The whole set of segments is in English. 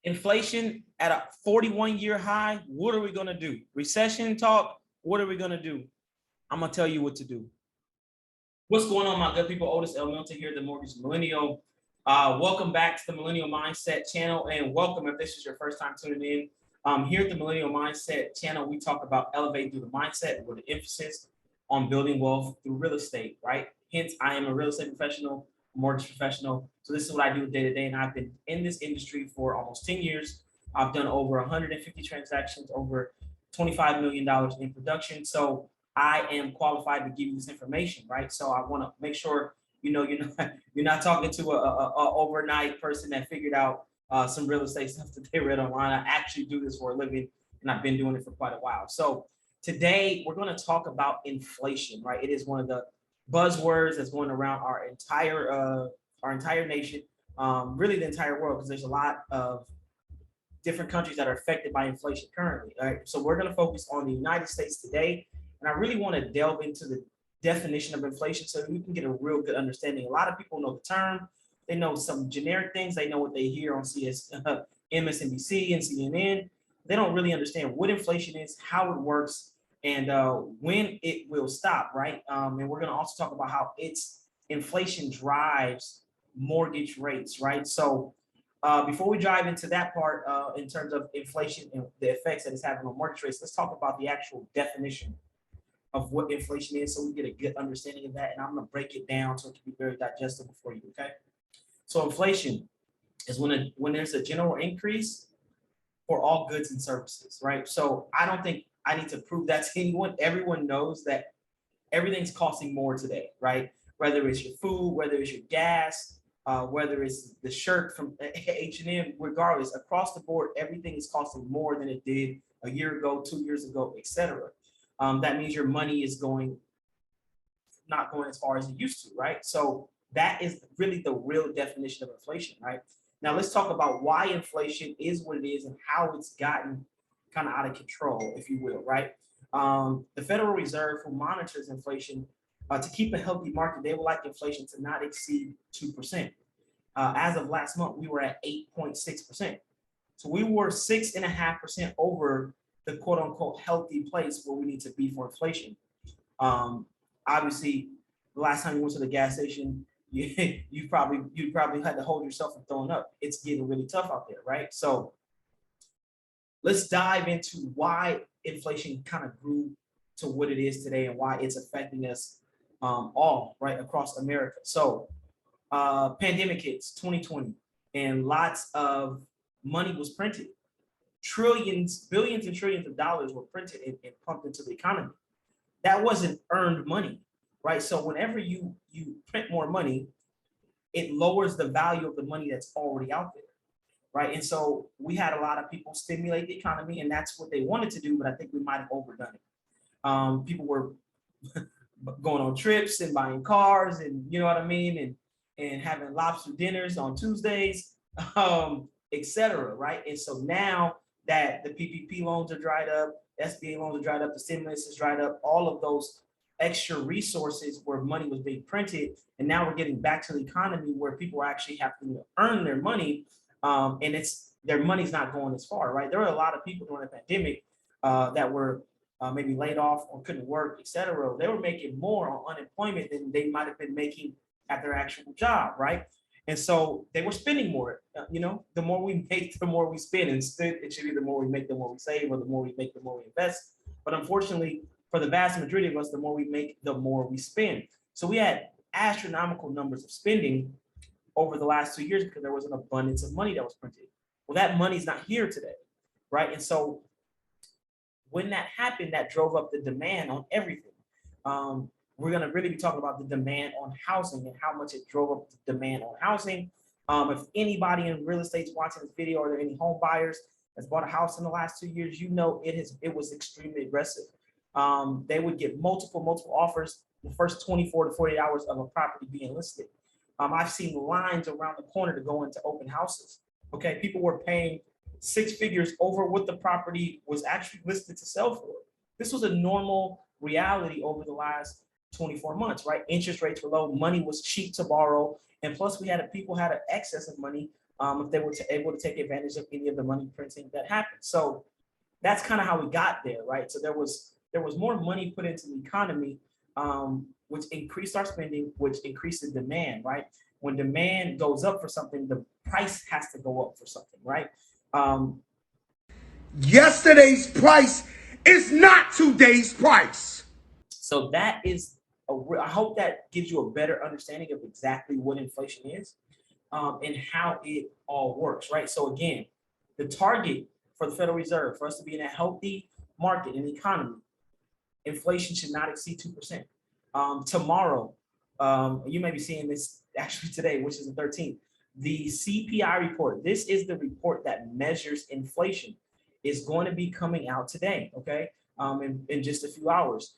Inflation at a 41-year high. What are we going to do? Recession talk. What are we going to do? I'm going to tell you what to do. What's going on, my good people? Otis L. Milton here, the Mortgage Millennial. Welcome back to the Millennial Mindset channel, and welcome if this is your first time tuning in. Here at the Millennial Mindset channel, we talk about elevating through the mindset with an emphasis on building wealth through real estate, right? Hence, I am a real estate professional, mortgage professional. So this is what I do day to day, and I've been in this industry for almost 10 years. I've done over 150 transactions, over $25 million in production. So I am qualified to give you this information, right? So I want to make sure you're not talking to a overnight person that figured out some real estate stuff that they read online. I actually do this for a living, and I've been doing it for quite a while. So today we're going to talk about inflation, right? It is one of the buzzwords that's going around our entire nation, really the entire world, because there's a lot of different countries that are affected by inflation currently. All right, so we're going to focus on the United States today, and I really want to delve into the definition of inflation so you can get a real good understanding. A lot of people know the term, they know some generic things, they know what they hear on MSNBC and CNN. They don't really understand what inflation is, how it works, and when it will stop, right? And we're going to also talk about how inflation drives mortgage rates, right? So before we dive into that part, in terms of inflation and the effects that it's having on mortgage rates, let's talk about the actual definition of what inflation is, so we get a good understanding of that. And I'm going to break it down so it can be very digestible for you. Okay. So inflation is when there's a general increase for all goods and services, right? So I don't think I need to prove that to anyone. Everyone knows that everything's costing more today, right? Whether it's your food, whether it's your gas, whether it's the shirt from H&M, regardless, across the board, everything is costing more than it did a year ago, 2 years ago, etc. That means your money is not going as far as it used to, right? So that is really the real definition of inflation, right? Now let's talk about why inflation is what it is and how it's gotten kind of out of control, if you will, right? The Federal Reserve, who monitors inflation, to keep a healthy market, they would like inflation to not exceed 2%. As of last month, we were at 8.6%. So we were 6.5% over the quote unquote healthy place where we need to be for inflation. Obviously, the last time you went to the gas station, you probably had to hold yourself from throwing up. It's getting really tough out there, right? So let's dive into why inflation kind of grew to what it is today and why it's affecting us all right across America. So pandemic hits 2020, and lots of money was printed. Trillions, billions and trillions of dollars were printed and pumped into the economy. That wasn't earned money, right? So whenever you print more money, it lowers the value of the money that's already out there, right? And so we had a lot of people stimulate the economy, and that's what they wanted to do, but I think we might have overdone it. People were going on trips and buying cars, and you know what I mean, and having lobster dinners on Tuesdays, etc. Right? And so now that the PPP loans are dried up, SBA loans are dried up, the stimulus is dried up, all of those extra resources where money was being printed, and now we're getting back to the economy where people actually have to earn their money, and their money's not going as far, right? There were a lot of people during the pandemic that were maybe laid off or couldn't work, etc. They were making more on unemployment than they might have been making at their actual job, right? And so they were spending more. The more we make, the more we spend. Instead, it should be the more we make, the more we save, or the more we make, the more we invest. But unfortunately, for the vast majority of us, the more we make, the more we spend. So we had astronomical numbers of spending over the last 2 years because there was an abundance of money that was printed. Well, that money's not here today, right? And so when that happened, that drove up the demand on everything. We're going to really be talking about the demand on housing and how much it drove up the demand on housing. If anybody in real estate is watching this video, or there are any home buyers that's bought a house in the last 2 years, it was extremely aggressive. They would get multiple offers the first 24 to 48 hours of a property being listed. I've seen lines around the corner to go into open houses. Okay, people were paying six figures over what the property was actually listed to sell for. This was a normal reality over the last 24 months, right? Interest rates were low, money was cheap to borrow, and plus people had an excess of money if they were able to take advantage of any of the money printing that happened. So that's kind of how we got there, right? So there was more money put into the economy, which increased our spending, which increased the demand, right? When demand goes up for something, the price has to go up for something, right? Yesterday's price is not today's price. So that is, I hope that gives you a better understanding of exactly what inflation is, and how it all works, right? So again, the target for the Federal Reserve, for us to be in a healthy market and economy, inflation should not exceed 2%. Tomorrow, you may be seeing this actually today, which is the 13th, the CPI report. This is the report that measures inflation, is going to be coming out today, okay, in just a few hours.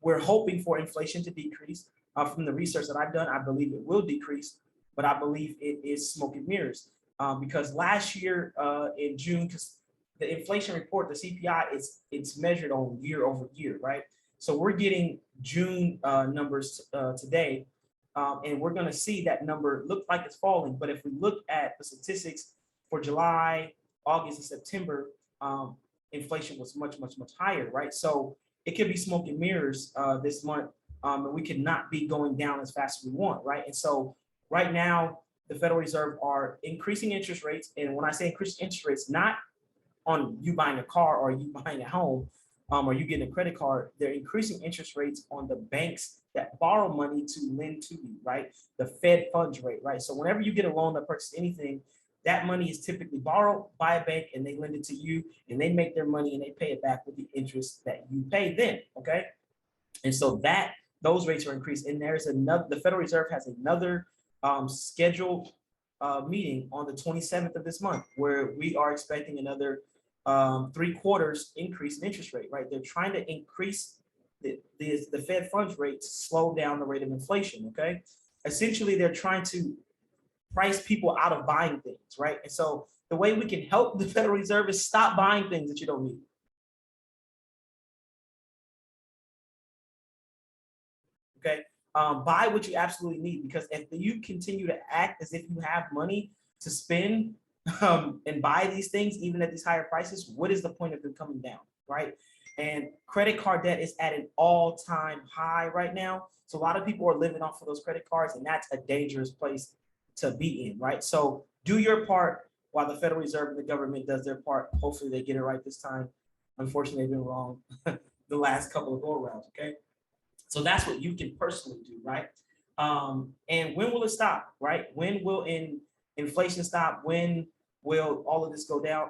We're hoping for inflation to decrease. From the research that I've done, I believe it will decrease, but I believe it is smoke and mirrors, because last year in June, because the inflation report, the CPI, it's measured on year over year, right? So we're getting June numbers today, and we're going to see that number look like it's falling. But if we look at the statistics for July, August, and September, inflation was much, much, much higher, right? So it could be smoke and mirrors this month, and we could not be going down as fast as we want, right? And so right now, the Federal Reserve are increasing interest rates. And when I say increasing interest rates, not on you buying a car or you buying a home, or you getting a credit card, they're increasing interest rates on the banks that borrow money to lend to you, right? The Fed funds rate, right? So whenever you get a loan to purchase anything, that money is typically borrowed by a bank and they lend it to you and they make their money and they pay it back with the interest that you pay them, okay? And so that those rates are increased. And there's another, the Federal Reserve has another scheduled meeting on the 27th of this month where we are expecting another 3/4 increase in interest rate, right? They're trying to increase the Fed funds rate to slow down the rate of inflation, okay? Essentially, they're trying to price people out of buying things, right? And so the way we can help the Federal Reserve is stop buying things that you don't need. Okay. Buy what you absolutely need, because if you continue to act as if you have money to spend, and buy these things, even at these higher prices, what is the point of them coming down, right? And credit card debt is at an all-time high right now. So a lot of people are living off of those credit cards, and that's a dangerous place to be in, right? So do your part while the Federal Reserve and the government does their part. Hopefully they get it right this time. Unfortunately, they've been wrong the last couple of go-arounds, okay? So that's what you can personally do, right? And when will it stop, right? When will inflation stop? When will all of this go down?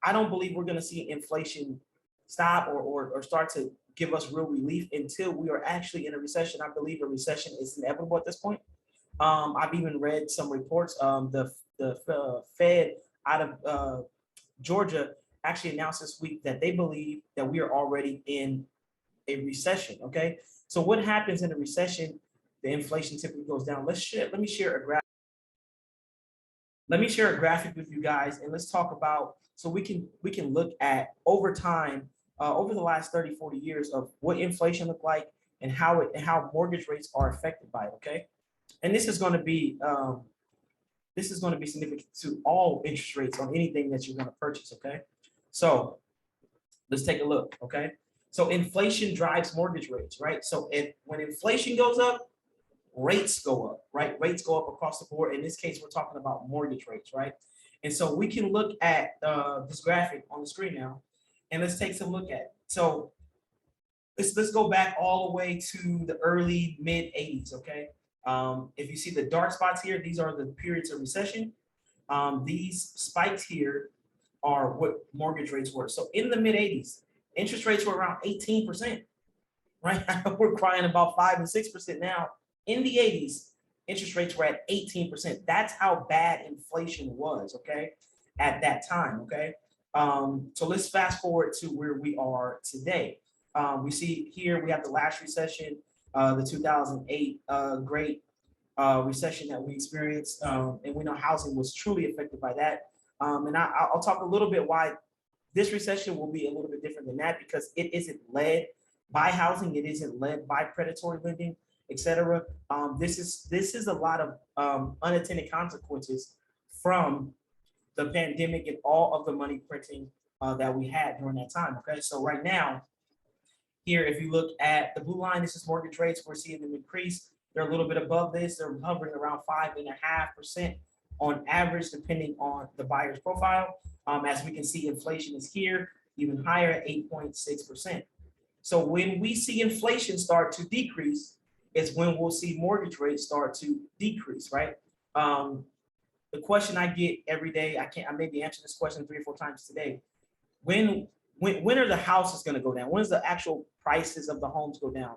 I don't believe we're going to see inflation stop or start to give us real relief until we are actually in a recession. I believe a recession is inevitable at this point. I've even read some reports. The Fed out of Georgia actually announced this week that they believe that we are already in a recession. Okay, so what happens in a recession? The inflation typically goes down. Let me share a graph. Let me share a graphic with you guys, and let's talk about, so we can look at over time, over the last 30, 40 years of what inflation looked like and how mortgage rates are affected by it. Okay, and this is going to be significant to all interest rates on anything that you're going to purchase. Okay, so let's take a look. Okay, so inflation drives mortgage rates, right? So when inflation goes up, rates go up, right? Rates go up across the board. In this case, we're talking about mortgage rates, right? And so we can look at this graphic on the screen now, and let's take some look at it. So let's go back all the way to the early mid 80s, okay? If you see the dark spots here, these are the periods of recession. These spikes here are what mortgage rates were. So in the mid 80s, interest rates were around 18%, right? We're crying about 5 and 6% now. In the 80s, interest rates were at 18%. That's how bad inflation was, okay, at that time, okay? So let's fast forward to where we are today. We see here we have the last recession, the 2008 great recession that we experienced, and we know housing was truly affected by that. And I'll talk a little bit why this recession will be a little bit different than that, because it isn't led by housing, it isn't led by predatory lending, etc. This is a lot of unintended consequences from the pandemic and all of the money printing that we had during that time. Okay, so right now, here, if you look at the blue line, this is mortgage rates. We're seeing them increase. They're a little bit above this. They're hovering around 5.5% on average, depending on the buyer's profile. As we can see, inflation is here, even higher at 8.6%. So when we see inflation start to decrease, is when we'll see mortgage rates start to decrease, right? The question I get every day, I maybe answer this question 3 or 4 times today. When are the houses going to go down? When is the actual prices of the homes go down?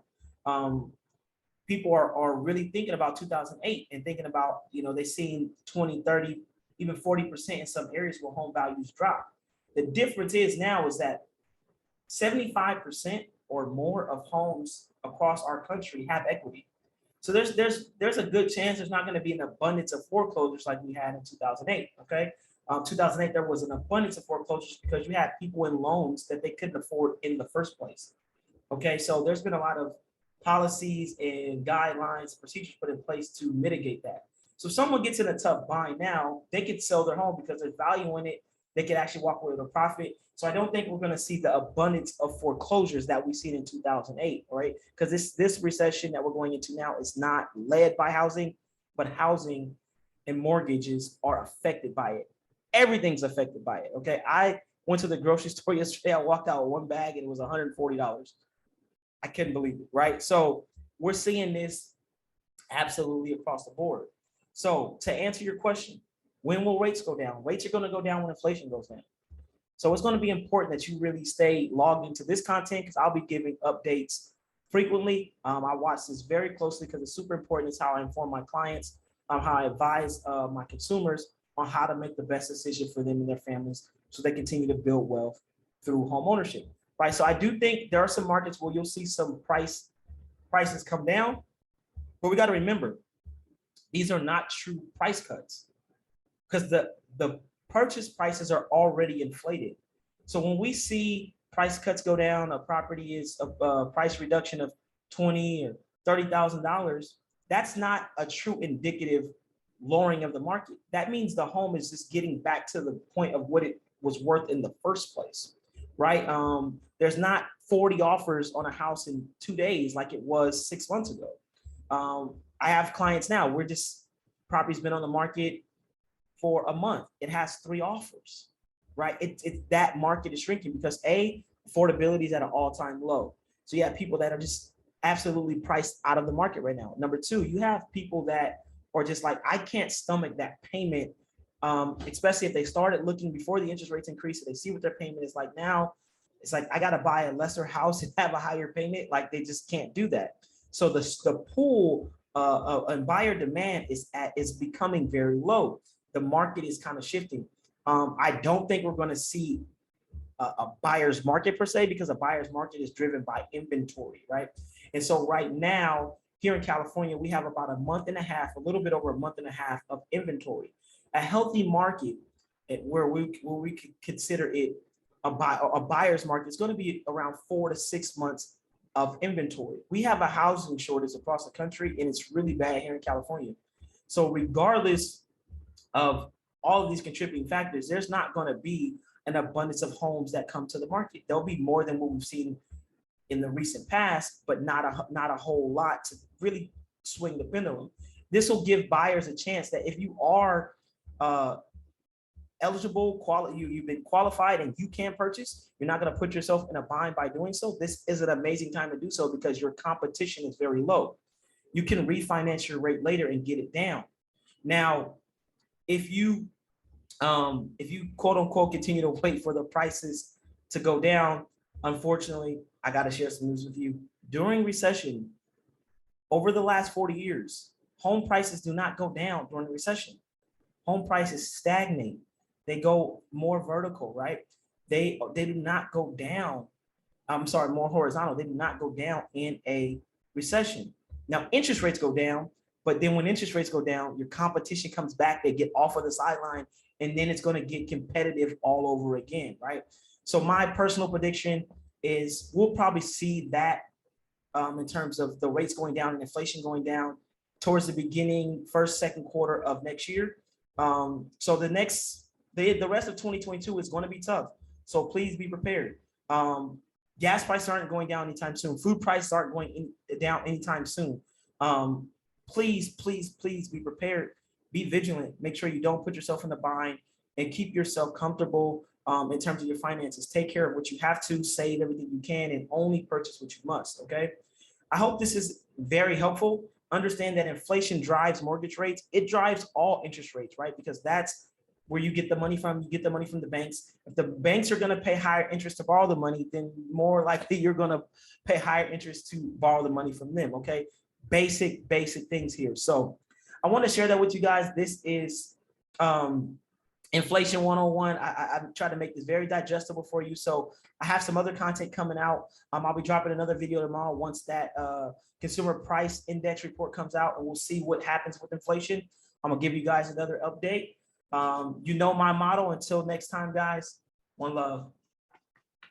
People are really thinking about 2008 and thinking about, they've seen 20, 30, even 40% in some areas where home values drop. The difference is now is that 75% or more of homes across our country have equity. So there's a good chance there's not going to be an abundance of foreclosures like we had in 2008. Okay, 2008 there was an abundance of foreclosures because you had people in loans that they couldn't afford in the first place. Okay, so there's been a lot of policies and guidelines, procedures put in place to mitigate that. So if someone gets in a tough bind now, they could sell their home because there's value in it. They could actually walk away with a profit. So I don't think we're going to see the abundance of foreclosures that we've seen in 2008, right? Because this recession that we're going into now is not led by housing, but housing and mortgages are affected by it. Everything's affected by it, okay? I went to the grocery store yesterday. I walked out with one bag and it was $140. I couldn't believe it, right? So we're seeing this absolutely across the board. So to answer your question, when will rates go down? Rates are going to go down when inflation goes down. So it's going to be important that you really stay logged into this content because I'll be giving updates frequently. I watch this very closely because it's super important. It's how I inform my clients, how I advise my consumers on how to make the best decision for them and their families so they continue to build wealth through home ownership, right? So I do think there are some markets where you'll see some prices come down, but we got to remember, these are not true price cuts because the purchase prices are already inflated. So when we see price cuts go down, a property is a price reduction of $20,000 or $30,000, that's not a true indicative lowering of the market. That means the home is just getting back to the point of what it was worth in the first place, right? There's not 40 offers on a house in 2 days like it was 6 months ago. I have clients now, property's been on the market for a month. It has 3 offers, right? That market is shrinking because affordability is at an all-time low. So you have people that are just absolutely priced out of the market right now. Number 2, you have people that are just like, I can't stomach that payment, especially if they started looking before the interest rates increase. They see what their payment is like now. It's like, I got to buy a lesser house and have a higher payment. Like they just can't do that. So the pool and buyer demand is becoming very low. The market is kind of shifting. I don't think we're going to see a buyer's market per se, because a buyer's market is driven by inventory, right? And so right now here in California, we have about a month and a half, a little bit over a month and a half of inventory. A healthy market where we could consider it a buyer's market is going to be around 4 to 6 months of inventory. We have a housing shortage across the country, and it's really bad here in California. So regardless of all of these contributing factors, there's not going to be an abundance of homes that come to the market. There'll be more than what we've seen in the recent past, but not a whole lot to really swing the pendulum. This will give buyers a chance that if you are eligible, you've been qualified and you can purchase, you're not going to put yourself in a bind by doing so. This is an amazing time to do so because your competition is very low. You can refinance your rate later and get it down. Now, if you quote unquote continue to wait for the prices to go down, unfortunately, I got to share some news with you. During recession, over the last 40 years, home prices do not go down during the recession. Home prices stagnate. They go more vertical, right? They do not go down. I'm sorry, more horizontal. They do not go down in a recession. Now, interest rates go down, but then when interest rates go down, your competition comes back. They get off of the sideline, and then it's going to get competitive all over again, right? So my personal prediction is we'll probably see that in terms of the rates going down and inflation going down towards the beginning, first, second quarter of next year. So the rest of 2022 is going to be tough. So please be prepared. Gas prices aren't going down anytime soon. Food prices aren't going down anytime soon. Please be prepared. Be vigilant. Make sure you don't put yourself in a bind and keep yourself comfortable in terms of your finances. Take care of what you have to, save everything you can, and only purchase what you must. Okay. I hope this is very helpful. Understand that inflation drives mortgage rates. It drives all interest rates, right? Because that's where you get the money from. You get the money from the banks. If the banks are going to pay higher interest to borrow the money, then more likely you're going to pay higher interest to borrow the money from them. Okay. Basic things here. So I want to share that with you guys. This is Inflation 101. I try to make this very digestible for you. So I have some other content coming out. I'll be dropping another video tomorrow once that consumer price index report comes out, and we'll see what happens with inflation. I'm gonna give you guys another update. You know my motto. Until next time, guys, one love.